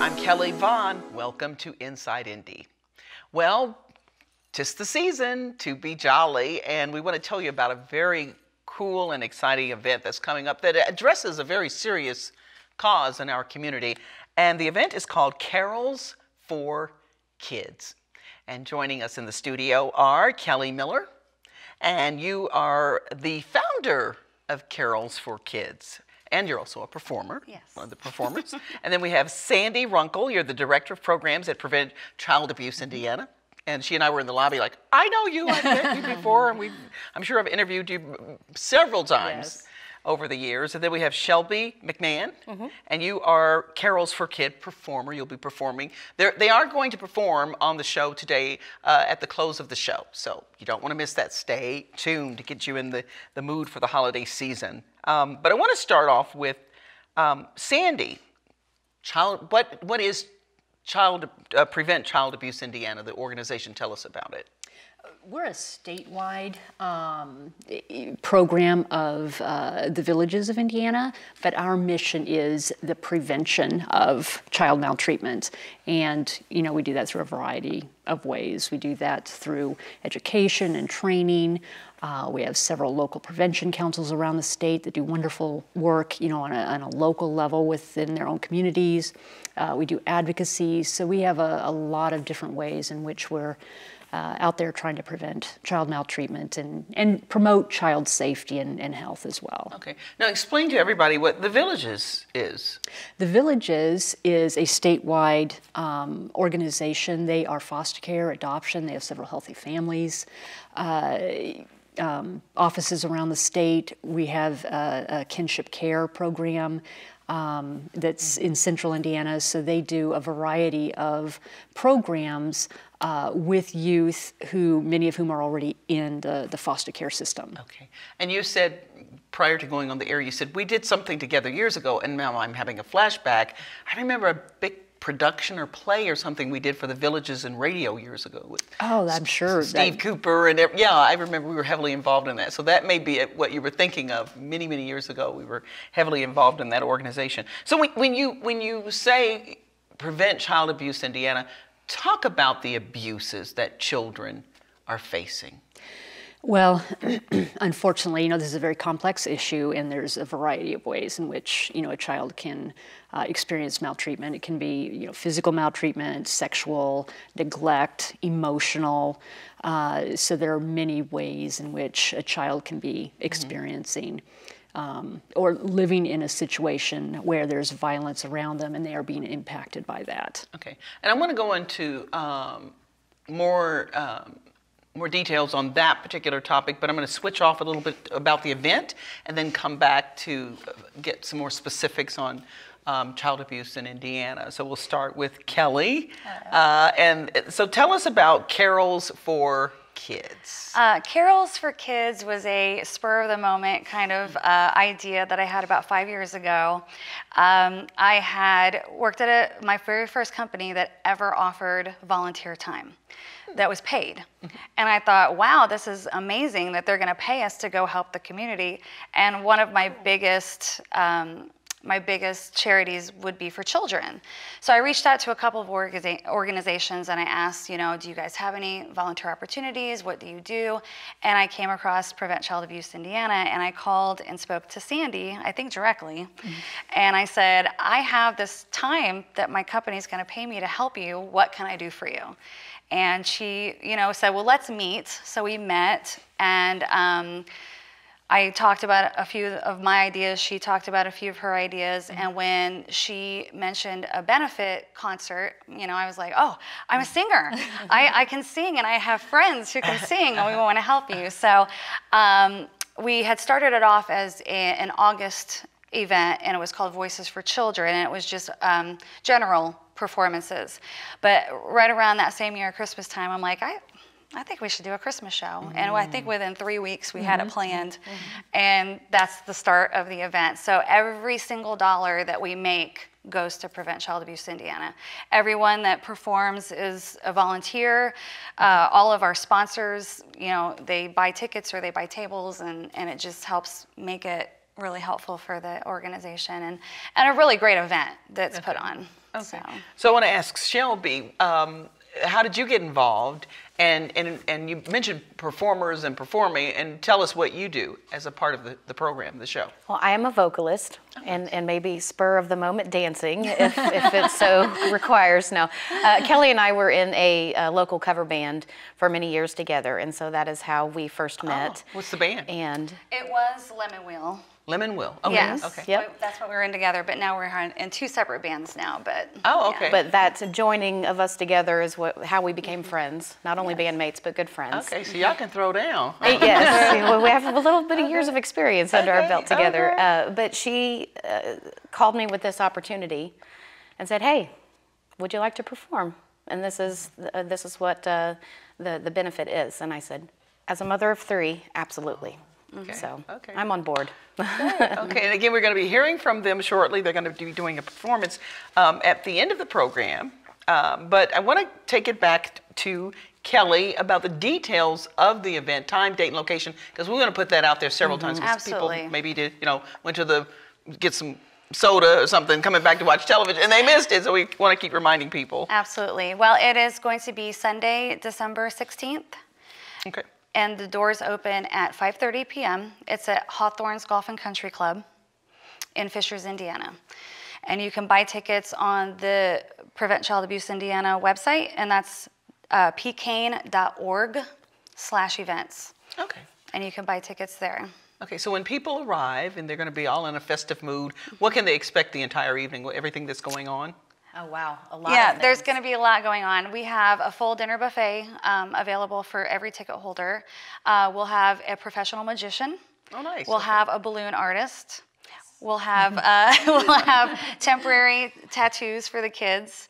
I'm Kelly Vaughn. Welcome to Inside Indy. Well, 'tis the season to be jolly, and we want to tell you about a very cool and exciting event that's coming up that addresses a very serious cause in our community. And the event is called Carols for Kids. And joining us in the studio are Kelly Miller, and you are the founder of Carols for Kids. And you're also a performer, yes. One of the performers. And then we have Sandy Runkle. You're the Director of Programs at Prevent Child Abuse Indiana. And she and I were in the lobby like, I know you, I've met you before, and I'm sure I've interviewed you several times over the years. And then we have Shelby McMahon, and you are Carols for Kid performer. You'll be performing. They are going to perform on the show today at the close of the show. So you don't want to miss that. Stay tuned to get you in the mood for the holiday season. But I want to start off with Sandy. What is Prevent Child Abuse Indiana, the organization? Tell us about it. We're a statewide program of the villages of Indiana, but our mission is the prevention of child maltreatment. And, we do that through a variety of ways. We do that through education and training. We have several local prevention councils around the state that do wonderful work, on a local level within their own communities. We do advocacy. So we have a lot of different ways in which we're out there trying to prevent child maltreatment and promote child safety and health as well. Okay. Now explain to everybody what the Villages is. The Villages is a statewide organization. They are foster care, adoption. They have several healthy families. Offices around the state. We have a kinship care program that's in central Indiana, so they do a variety of programs with youth many of whom are already in the foster care system. Okay. And you said, prior to going on the air, you said, we did something together years ago, and now I'm having a flashback. I remember a big production or play or something we did for the Villages and radio years ago. With I'm sure. Steve Cooper and I remember we were heavily involved in that. So that may be what you were thinking of. Many, many years ago, we were heavily involved in that organization. So when you say Prevent Child Abuse Indiana, talk about the abuses that children are facing. Well, unfortunately, this is a very complex issue, and there's a variety of ways in which, a child can experience maltreatment. It can be, physical maltreatment, sexual, neglect, emotional. So there are many ways in which a child can be experiencing or living in a situation where there's violence around them and they are being impacted by that. Okay. And I want to go into more details on that particular topic, but I'm going to switch off a little bit about the event and then come back to get some more specifics on child abuse in Indiana. So we'll start with Kelly. And so tell us about Carols for Kids. Carols for Kids was a spur-of-the-moment kind of idea that I had about 5 years ago. I had worked at my very first company that ever offered volunteer time that was paid. And I thought, wow, this is amazing that they're going to pay us to go help the community. And one of my biggest charities would be for children. So I reached out to a couple of organizations and I asked, do you guys have any volunteer opportunities? What do you do? And I came across Prevent Child Abuse Indiana, and I called and spoke to Sandy, I think directly. And I said, I have this time that my company is going to pay me to help you. What can I do for you? And she, said, well, let's meet. So we met, and I talked about a few of my ideas. She talked about a few of her ideas. And when she mentioned a benefit concert, I was like, oh, I'm a singer. I can sing, and I have friends who can sing, and we want to help you. So we had started it off as an August event, and it was called Voices for Children, and it was just general performances. But right around that same year, Christmas time, I'm like, I think we should do a Christmas show. And I think within 3 weeks we had it planned. And that's the start of the event. So every single dollar that we make goes to Prevent Child Abuse Indiana. Everyone that performs is a volunteer. All of our sponsors, they buy tickets or they buy tables, and it just helps make it really helpful for the organization, and a really great event that's put on. Okay. So I want to ask Shelby, how did you get involved? And you mentioned performers and performing, and tell us what you do as a part of the program, the show. Well, I am a vocalist, and maybe spur of the moment dancing, if it so requires. No, Kelly and I were in a local cover band for many years together, and so that is how we first met. What's the band? And It was Lemon Wheel. Lemon Will. Okay. Yes. Okay. Yep. That's what we were in together, but now we're in two separate bands now. But Oh, okay. but that joining of us together is how we became friends. Not only bandmates, but good friends. Okay, so y'all can throw down. Yes, well, we have a little bit of years of experience under our belt together. Okay. But she called me with this opportunity and said, "Hey, would you like to perform?" And this is what the benefit is. And I said, as a mother of 3, absolutely. Okay. So Okay. I'm on board. Okay, and again, we're going to be hearing from them shortly. They're going to be doing a performance at the end of the program. But I want to take it back to Kelly about the details of the event, time, date, and location, because we're going to put that out there several times. 'Cause Absolutely. People maybe did, went to get some soda or something, coming back to watch television, and they missed it. So we want to keep reminding people. Absolutely. Well, it is going to be Sunday, December 16th. Okay. And the doors open at 5:30 p.m. It's at Hawthorne's Golf and Country Club in Fishers, Indiana. And you can buy tickets on the Prevent Child Abuse Indiana website, and that's pcane.org/events. Okay. And you can buy tickets there. Okay, so when people arrive and they're going to be all in a festive mood, what can they expect the entire evening, everything that's going on? Oh wow, a lot. Yeah, of there's things. going to be a lot going on. We have a full dinner buffet available for every ticket holder. We'll have a professional magician. Oh, nice. We'll Okay. have a balloon artist. We'll have we'll have temporary tattoos for the kids,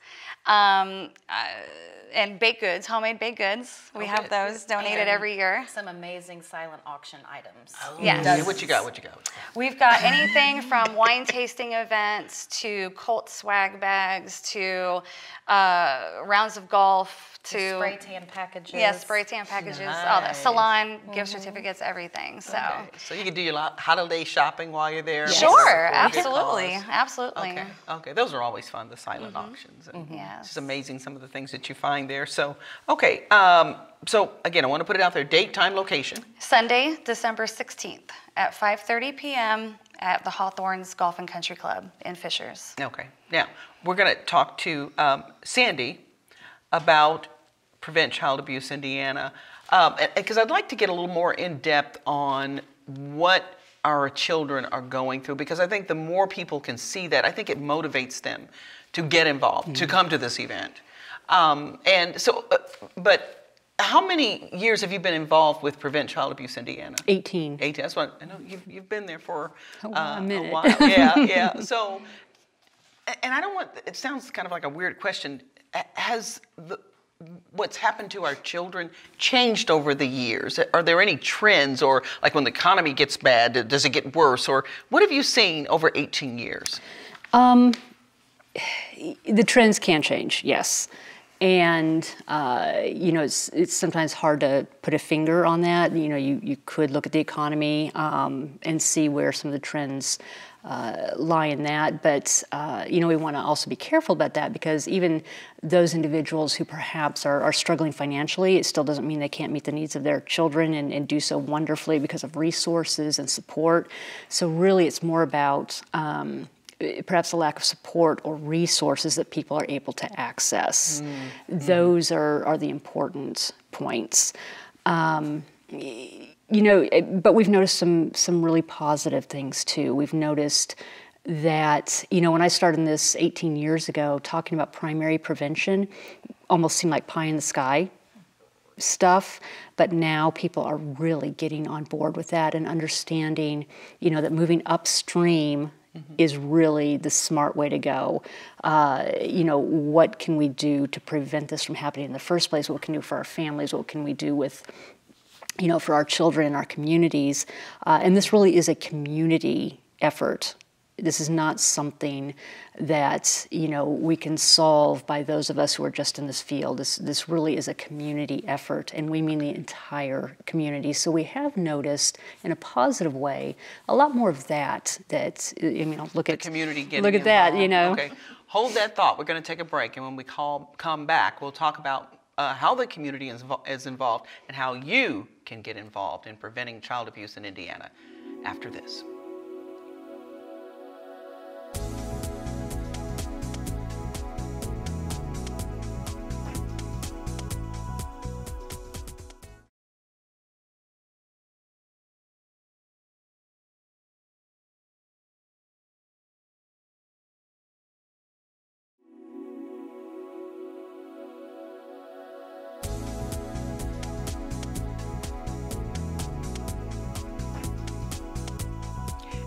and baked goods, homemade baked goods. We have good. those donated every year. Some amazing silent auction items. Yes. Yeah, what you got? What you got? We've got anything from wine tasting events to cult swag bags to rounds of golf to Spray tan packages. Yeah, spray tan packages, all that Nice. salon gift certificates, everything. So Okay. So you can do your holiday shopping while you're there. Yes. sure, For a good absolutely, cause. absolutely. Okay. Okay. Those are always fun, the silent auctions. And Yes. It's just amazing some of the things that you find there. So, okay. So again, I want to put it out there: date, time, location. Sunday, December 16th at 5:30 p.m. at the Hawthorne's Golf and Country Club in Fishers. Okay. Now we're going to talk to Sandy about Prevent Child Abuse Indiana, because I'd like to get a little more in depth on what our children are going through, because I think the more people can see that, I think it motivates them to get involved, to come to this event. And so, but how many years have you been involved with Prevent Child Abuse Indiana? 18. 18. That's what I know. You've been there for A minute. a while. Yeah, yeah. So, and I don't want. It sounds kind of like a weird question. Has what's happened to our children changed over the years? Are there any trends, or like when the economy gets bad, does it get worse, or what have you seen over 18 years? The trends can change, yes. And, it's sometimes hard to put a finger on that. You could look at the economy and see where some of the trends lie in that. But, we want to also be careful about that, because even those individuals who perhaps are struggling financially, it still doesn't mean they can't meet the needs of their children and do so wonderfully because of resources and support. So really it's more about perhaps a lack of support or resources that people are able to access. Those are the important points. But we've noticed some really positive things too. We've noticed that, when I started in this 18 years ago, talking about primary prevention almost seemed like pie in the sky stuff, but now people are really getting on board with that and understanding, that moving upstream is really the smart way to go. What can we do to prevent this from happening in the first place? What can we do for our families? What can we do with, for our children and our communities? And this really is a community effort. This is not something that, we can solve by those of us who are just in this field. This really is a community effort, and we mean the entire community. So we have noticed, in a positive way, a lot more of that. Look at Community getting look at that, involved. Okay. hold that thought. We're going to take a break, and when we come back, we'll talk about how the community is involved and how you can get involved in preventing child abuse in Indiana after this.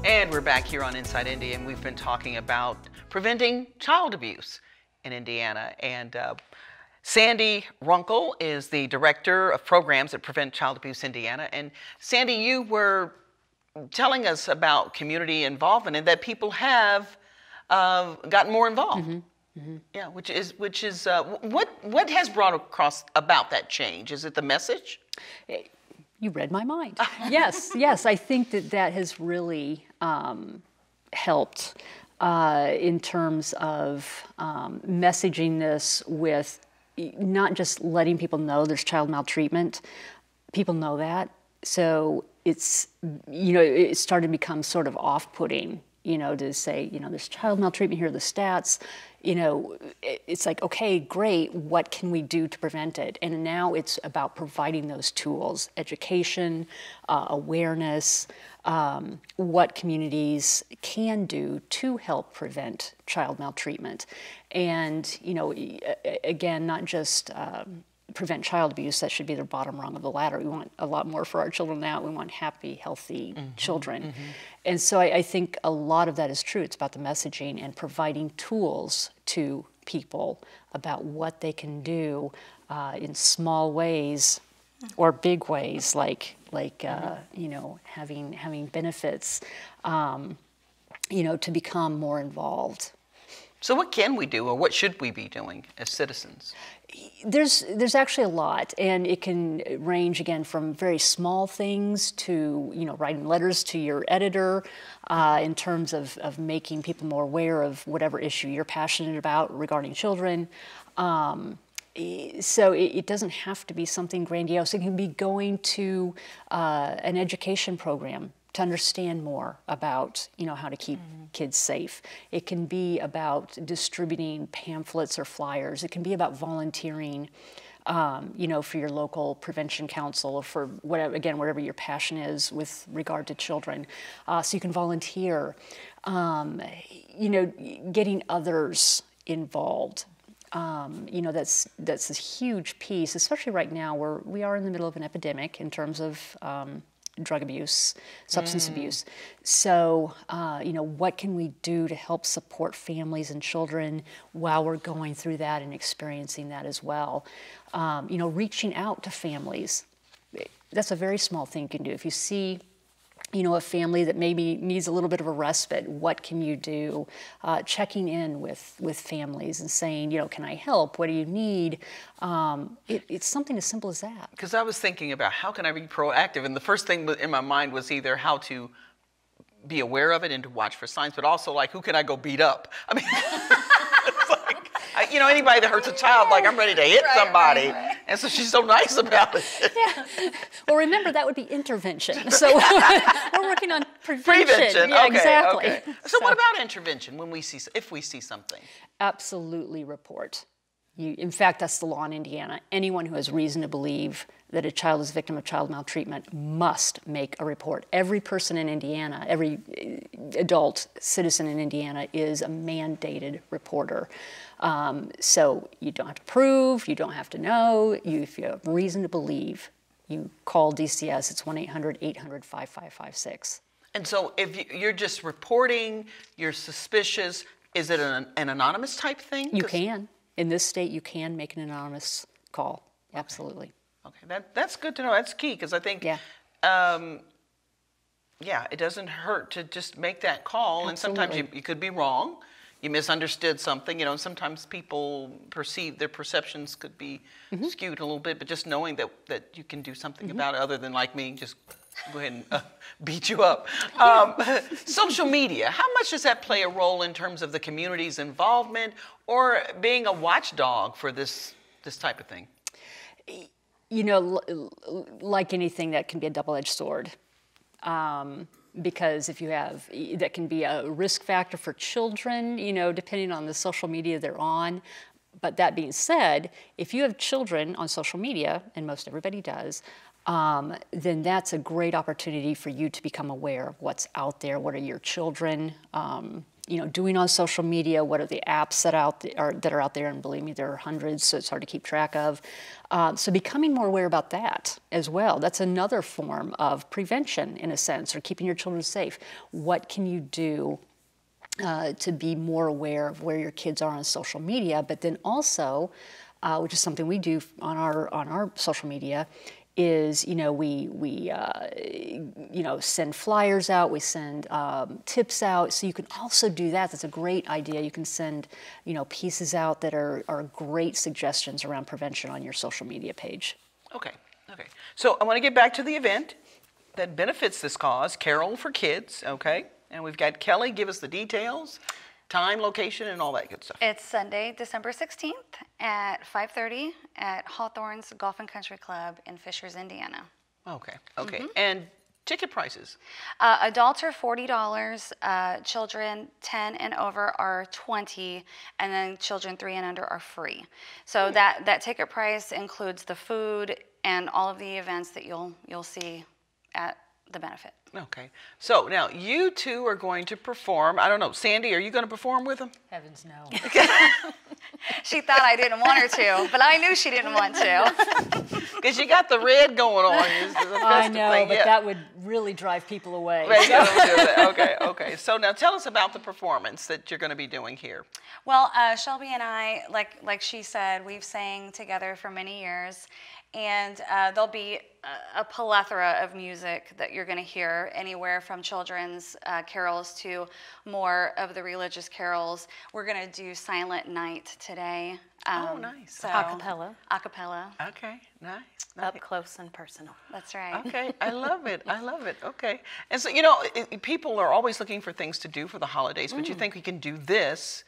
And we're back here on Inside Indy, and we've been talking about preventing child abuse in Indiana. And Sandy Runkle is the Director of Programs at Prevent Child Abuse Indiana. And Sandy, you were telling us about community involvement and that people have gotten more involved. Mm-hmm. Mm-hmm. Yeah, which is what has brought about that change? Is it the message? You read my mind. Yes. I think that has really helped in terms of messaging this with not just letting people know there's child maltreatment. People know that. So it's, it started to become sort of off-putting, to say, there's child maltreatment, here are the stats. It's like, okay, great, what can we do to prevent it? And now it's about providing those tools, education, awareness, what communities can do to help prevent child maltreatment. And, again, not just prevent child abuse, that should be the bottom rung of the ladder. We want a lot more for our children now. We want happy, healthy children. Mm-hmm. And so I think a lot of that is true. It's about the messaging and providing tools to people about what they can do in small ways or big ways, like having benefits, to become more involved. So what can we do, or what should we be doing as citizens? There's actually a lot, and it can range, again, from very small things to, writing letters to your editor in terms of making people more aware of whatever issue you're passionate about regarding children. So it doesn't have to be something grandiose. It can be going to an education program to understand more about, how to keep kids safe. It can be about distributing pamphlets or flyers. It can be about volunteering, for your local prevention council or for whatever your passion is with regard to children. So you can volunteer, getting others involved. That's a huge piece, especially right now where we are in the middle of an epidemic in terms of drug abuse, substance abuse. So, what can we do to help support families and children while we're going through that and experiencing that as well? Reaching out to families. That's a very small thing you can do. If you see, a family that maybe needs a little bit of a respite, what can you do? Checking in with families and saying, can I help? What do you need? It's something as simple as that. Because I was thinking about how can I be proactive, and the first thing in my mind was either how to be aware of it and to watch for signs, but also like who can I go beat up? I mean, it's like, anybody that hurts a child, like I'm ready to hit somebody. Right. And so she's so nice about it. Yeah. Well, remember, that would be intervention. So we're working on prevention. Yeah, okay, exactly. Okay. So what about intervention if we see something? Absolutely report. In fact, that's the law in Indiana. Anyone who has reason to believe that a child is a victim of child maltreatment must make a report. Every person in Indiana, every adult citizen in Indiana is a mandated reporter. So you don't have to prove, you don't have to know. If you have reason to believe, you call DCS. It's 1-800-800-5556. And so if you're just reporting, you're suspicious, is it an anonymous type thing? You can. In this state, you can make an anonymous call. Absolutely. Okay, that's good to know. That's key, because I think, it doesn't hurt to just make that call. Absolutely. And sometimes you could be wrong. You misunderstood something. Sometimes people their perceptions could be skewed a little bit, but just knowing that you can do something about it, other than like me, just go ahead and beat you up. Social media, how much does that play a role in terms of the community's involvement or being a watchdog for this type of thing? You know, like anything, that can be a double-edged sword. Because if you have, that can be a risk factor for children, you know, depending on the social media they're on. But that being said, if you have children on social media, and most everybody does, then that's a great opportunity for you to become aware of what's out there. What are your children, you know, doing on social media? What are the apps that are out there? And believe me, there are hundreds, so it's hard to keep track of. So becoming more aware about that as well. That's another form of prevention, in a sense, or keeping your children safe. What can you do to be more aware of where your kids are on social media? But then also, which is something we do on our social media, is, you know, we you know, send flyers out, we send tips out, so you can also do that. That's a great idea. You can send, you know, pieces out that are great suggestions around prevention on your social media page. Okay. So I want to get back to the event that benefits this cause, Carol for Kids, okay? And we've got Kelly, give us the details, time, location, and all that good stuff. It's Sunday, December 16th at 5:30 at Hawthorne's Golf and Country Club in Fishers, Indiana. Okay. And ticket prices? Adults are $40, children 10 and over are $20, and then children 3 and under are free. So that ticket price includes the food and all of the events that you'll see at the benefit. Okay. So now you two are going to perform. I don't know, Sandy, are you going to perform with them? Heavens no. She thought I didn't want her to, but I knew she didn't want to. Because you got the red going on. I know, but that would really drive people away. Okay. So now tell us about the performance that you're going to be doing here. Well, Shelby and I, like she said, we've sang together for many years, and there'll be a plethora of music that you're going to hear, anywhere from children's carols to more of the religious carols. We're going to do Silent Night today. Oh, nice. So, Acapella. Acapella. Okay, nice. Up close and personal. That's right. Okay, I love it. Okay. And so, you know, people are always looking for things to do for the holidays, but you think we can do this,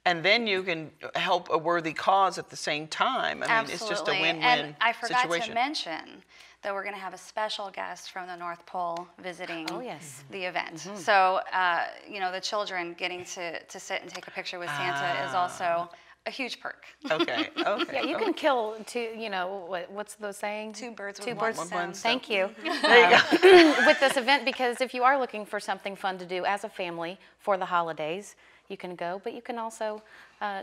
and then you can help a worthy cause at the same time. I mean, Absolutely. It's just a win-win And I forgot situation. to mention that we're going to have a special guest from the North Pole visiting the event. So, you know, the children getting to sit and take a picture with Santa is also a huge perk. Okay. Yeah, you can kill two, you know, what's the saying? Two birds Two with birds. one stone. Thank you. There you go. With this event, because if you are looking for something fun to do as a family for the holidays, you can go, but you can also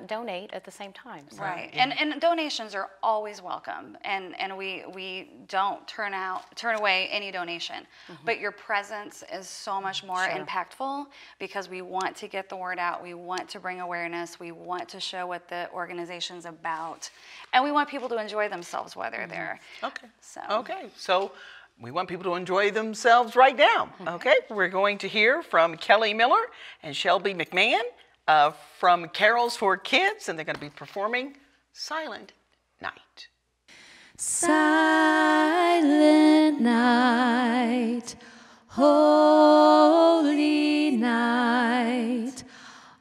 donate at the same time. So. Right, and donations are always welcome, and we don't turn away any donation. But your presence is so much more impactful, because we want to get the word out. We want to bring awareness. We want to show what the organization's about, and we want people to enjoy themselves while they're there. So we want people to enjoy themselves right now. Okay, we're going to hear from Kelly Miller and Shelby McMahon from Carols for Kids, and they're going to be performing Silent Night. Silent night, holy night,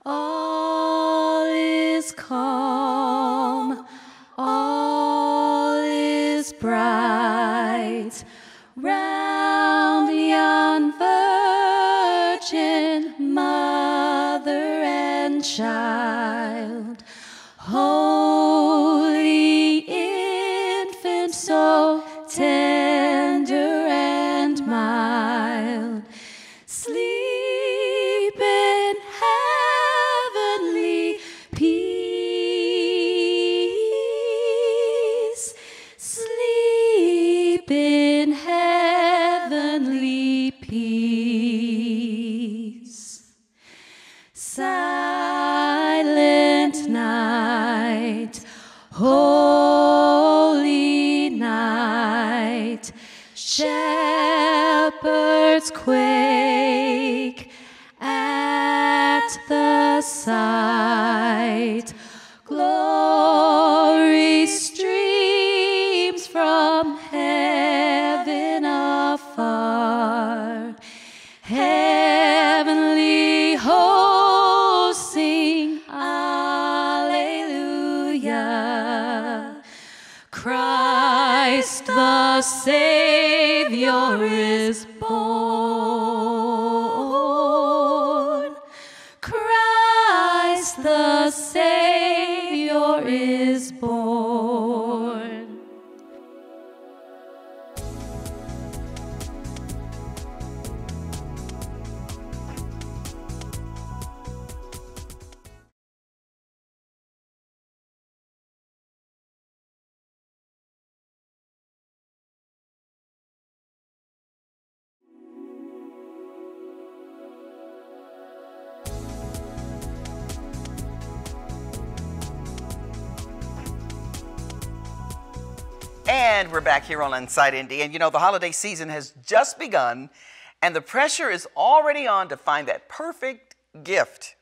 all is calm, all is bright. Round the unvirgin mother and child, holy infant, so tender and mild, sleep in heavenly peace, sleep in heavenly peace. Silent night, holy night, shepherds quake at the sight. Glory streams from heaven afar. is born. Christ the Savior is born. And we're back here on Inside Indy. And you know, the holiday season has just begun, and the pressure is already on to find that perfect gift.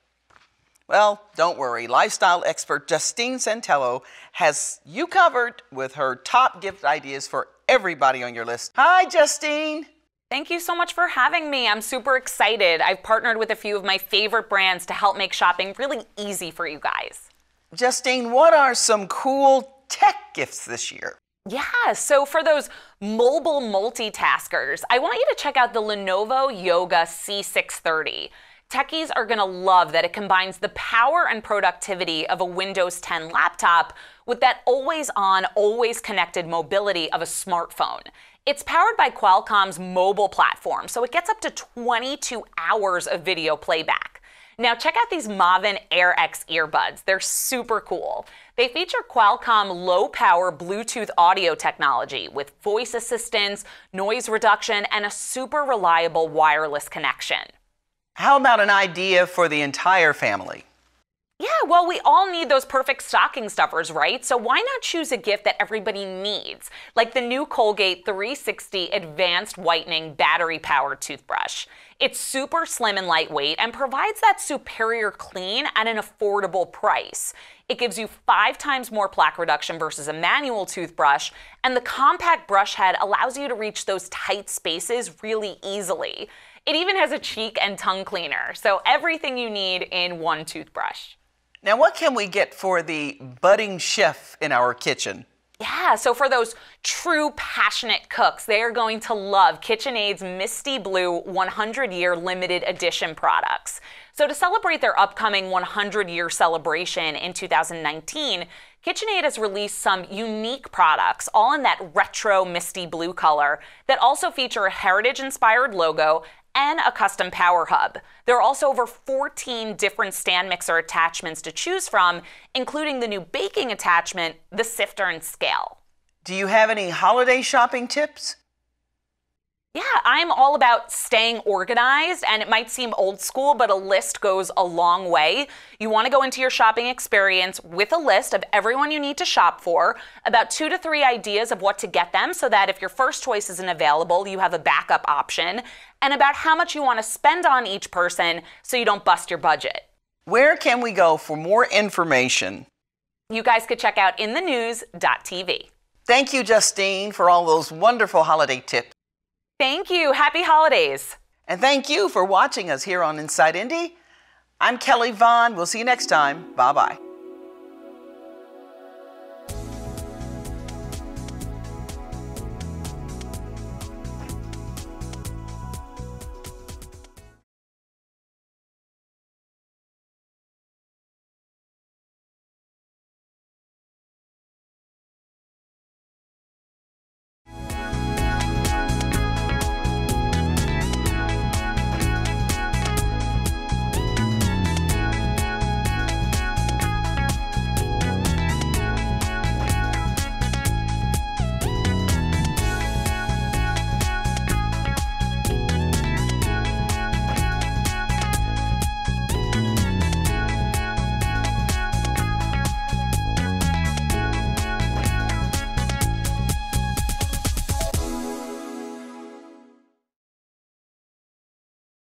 Well, don't worry. Lifestyle expert Justine Santaniello has you covered with her top gift ideas for everybody on your list. Hi, Justine. Thank you so much for having me. I'm super excited. I've partnered with a few of my favorite brands to help make shopping really easy for you guys. Justine, what are some cool tech gifts this year? Yeah, so for those mobile multitaskers, I want you to check out the Lenovo Yoga C630. Techies are going to love that it combines the power and productivity of a Windows 10 laptop with that always-on, always-connected mobility of a smartphone. It's powered by Qualcomm's mobile platform, so it gets up to 22 hours of video playback. Now check out these Mavin Air X earbuds. They're super cool. They feature Qualcomm low-power Bluetooth audio technology with voice assistance, noise reduction, and a super reliable wireless connection. How about an idea for the entire family? Yeah, well, we all need those perfect stocking stuffers, right? So why not choose a gift that everybody needs, like the new Colgate 360 Advanced Whitening Battery-Powered Toothbrush. It's super slim and lightweight and provides that superior clean at an affordable price. It gives you 5 times more plaque reduction versus a manual toothbrush, and the compact brush head allows you to reach those tight spaces really easily. It even has a cheek and tongue cleaner, so everything you need in one toothbrush. Now, what can we get for the budding chef in our kitchen? Yeah, so for those true passionate cooks, they are going to love KitchenAid's Misty Blue 100-year limited edition products. So to celebrate their upcoming 100-year celebration in 2019, KitchenAid has released some unique products, all in that retro misty blue color, that also feature a heritage-inspired logo and a custom power hub. There are also over 14 different stand mixer attachments to choose from, including the new baking attachment, the sifter and scale. Do you have any holiday shopping tips? Yeah, I'm all about staying organized, and it might seem old school, but a list goes a long way. You want to go into your shopping experience with a list of everyone you need to shop for, about 2 to 3 ideas of what to get them so that if your first choice isn't available, you have a backup option, and about how much you want to spend on each person so you don't bust your budget. Where can we go for more information? You guys could check out inthenews.tv. Thank you, Justine, for all those wonderful holiday tips. Thank you. Happy holidays. And thank you for watching us here on Inside Indy. I'm Kelly Vaughn. We'll see you next time. Bye-bye.